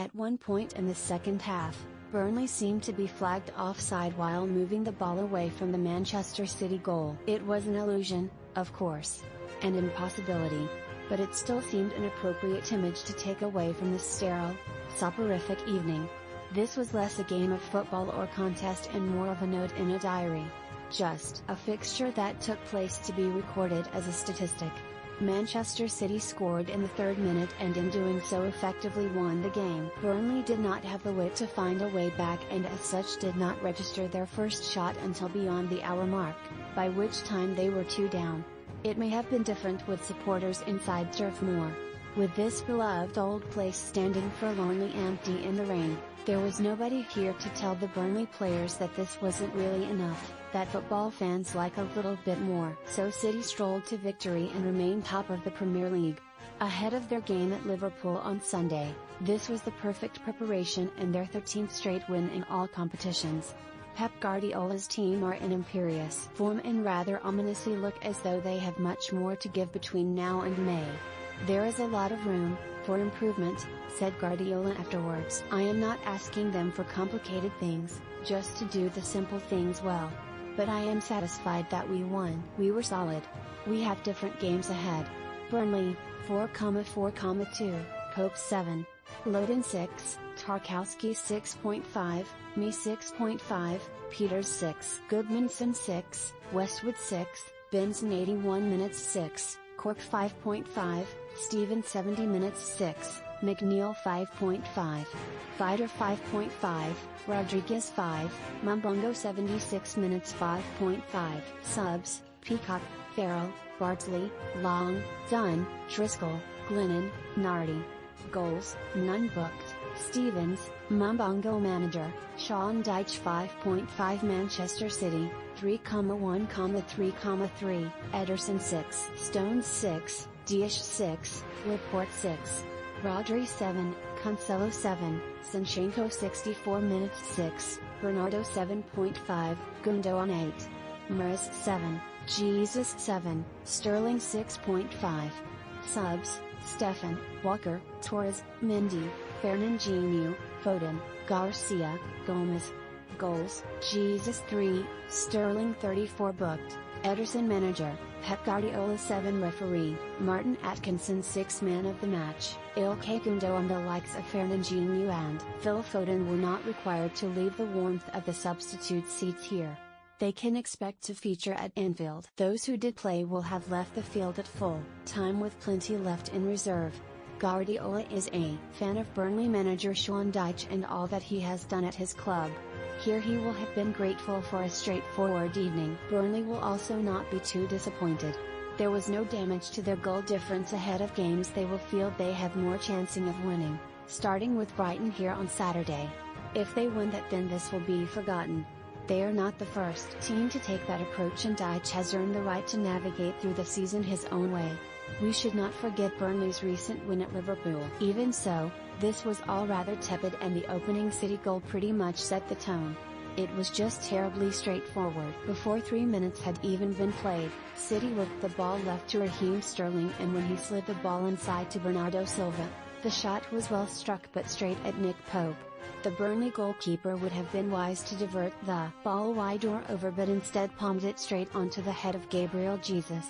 At one point in the second half, Burnley seemed to be flagged offside while moving the ball away from the Manchester City goal. It was an illusion, of course. An impossibility. But it still seemed an appropriate image to take away from this sterile, soporific evening. This was less a game of football or contest and more of a note in a diary. Just a fixture that took place to be recorded as a statistic. Manchester City scored in the 3rd minute and in doing so effectively won the game. Burnley did not have the wit to find a way back and as such did not register their first shot until beyond the hour mark, by which time they were 2 down. It may have been different with supporters inside Turf Moor. With this beloved old place standing forlornly empty in the rain, there was nobody here to tell the Burnley players that this wasn't really enough, that football fans like a little bit more. So City strolled to victory and remained top of the Premier League. Ahead of their game at Liverpool on Sunday, this was the perfect preparation and their 13th straight win in all competitions. Pep Guardiola's team are in imperious form and rather ominously look as though they have much more to give between now and May. There is a lot of room for improvement, said Guardiola afterwards. I am not asking them for complicated things, just to do the simple things well. But I am satisfied that we won. We were solid. We have different games ahead. Burnley, 4,4,2, Pope 7, Loden 6, Tarkowski 6.5, Me 6.5, Peters 6, Goodmanson 6, Westwood 6, Benson 81 minutes 6, Cork 5.5, Stephen 70 minutes 6, McNeil 5.5, Fighter 5.5, Rodriguez 5, Mumbongo 76 minutes 5.5. Subs, Peacock, Farrell, Bardsley, Long, Dunn, Driscoll, Glennon, Nardi. Goals, none booked. Stevens, Mumbongo manager, Sean Dyche 5.5 Manchester City, 3,1,3,3, Ederson 6, Stones 6, Dias 6, Laporte 6, Rodri 7, Cancelo 7, Zinchenko 64 minutes 6, Bernardo 7.5, Gundogan 8, Mers 7, Jesus 7, Sterling 6.5. Subs, Stefan, Walker, Torres, Mendy, Fernandinho, Foden, Garcia, Gomez. Goals, Jesus 3, Sterling 34 booked, Ederson manager, Pep Guardiola 7 referee, Martin Atkinson 6 man of the match. Ilkay Gundogan, the likes of Fernandinho and Phil Foden were not required to leave the warmth of the substitute seats here. They can expect to feature at Anfield. Those who did play will have left the field at full time with plenty left in reserve. Guardiola is a fan of Burnley manager Sean Dyche and all that he has done at his club. Here he will have been grateful for a straightforward evening. Burnley will also not be too disappointed. There was no damage to their goal difference ahead of games they will feel they have more chancing of winning, starting with Brighton here on Saturday. If they win that, then this will be forgotten. They are not the first team to take that approach and Dyche has earned the right to navigate through the season his own way. We should not forget Burnley's recent win at Liverpool. Even so, this was all rather tepid and the opening City goal pretty much set the tone. It was just terribly straightforward. Before 3 minutes had even been played, City whipped the ball left to Raheem Sterling and when he slid the ball inside to Bernardo Silva, the shot was well struck but straight at Nick Pope. The Burnley goalkeeper would have been wise to divert the ball wide or over but instead palmed it straight onto the head of Gabriel Jesus.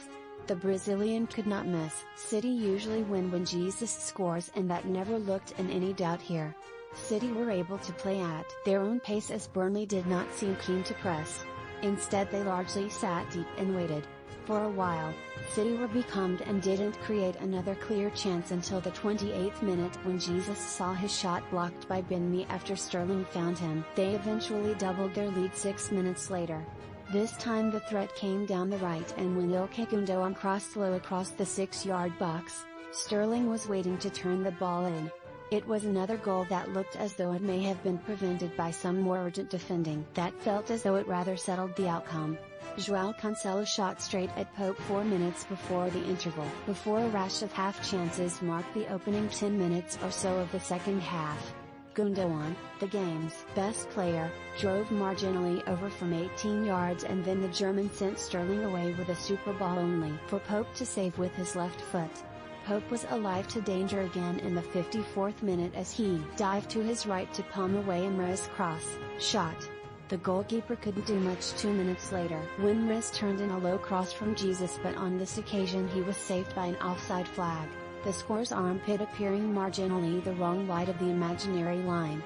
The Brazilian could not miss. City usually win when Jesus scores and that never looked in any doubt here. City were able to play at their own pace as Burnley did not seem keen to press. Instead they largely sat deep and waited. For a while, City were becalmed and didn't create another clear chance until the 28th minute when Jesus saw his shot blocked by Benmi after Sterling found him. They eventually doubled their lead 6 minutes later. This time the threat came down the right and when Ilkay Gundogan crossed low across the 6-yard box, Sterling was waiting to turn the ball in. It was another goal that looked as though it may have been prevented by some more urgent defending. That felt as though it rather settled the outcome. João Cancelo shot straight at Pope 4 minutes before the interval. Before a rash of half chances marked the opening 10 minutes or so of the second half. Gundogan, the game's best player, drove marginally over from 18 yards and then the German sent Sterling away with a super ball only for Pope to save with his left foot. Pope was alive to danger again in the 54th minute as he dived to his right to palm away Emre's cross shot. The goalkeeper couldn't do much 2 minutes later when Riz turned in a low cross from Jesus, but on this occasion he was saved by an offside flag, the scorer's armpit appearing marginally the wrong wide of the imaginary line.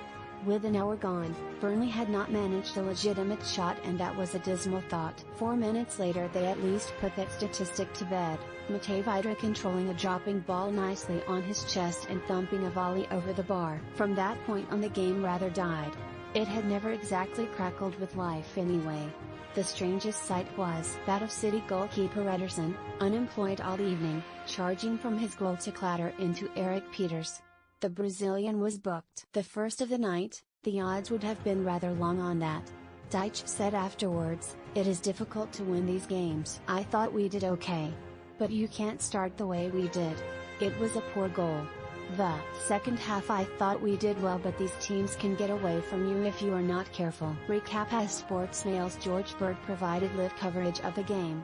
With an hour gone, Burnley had not managed a legitimate shot, and that was a dismal thought. 4 minutes later they at least put that statistic to bed, Matej Vidra controlling a dropping ball nicely on his chest and thumping a volley over the bar. From that point on the game rather died. It had never exactly crackled with life anyway. The strangest sight was that of City goalkeeper Ederson, unemployed all evening, charging from his goal to clatter into Eric Peters. The Brazilian was booked. The first of the night, the odds would have been rather long on that. Deitch said afterwards, "It is difficult to win these games. I thought we did okay. But you can't start the way we did. It was a poor goal. The second half I thought we did well, but these teams can get away from you if you are not careful." Recap: as Sports Mail's George Bird provided live coverage of the game.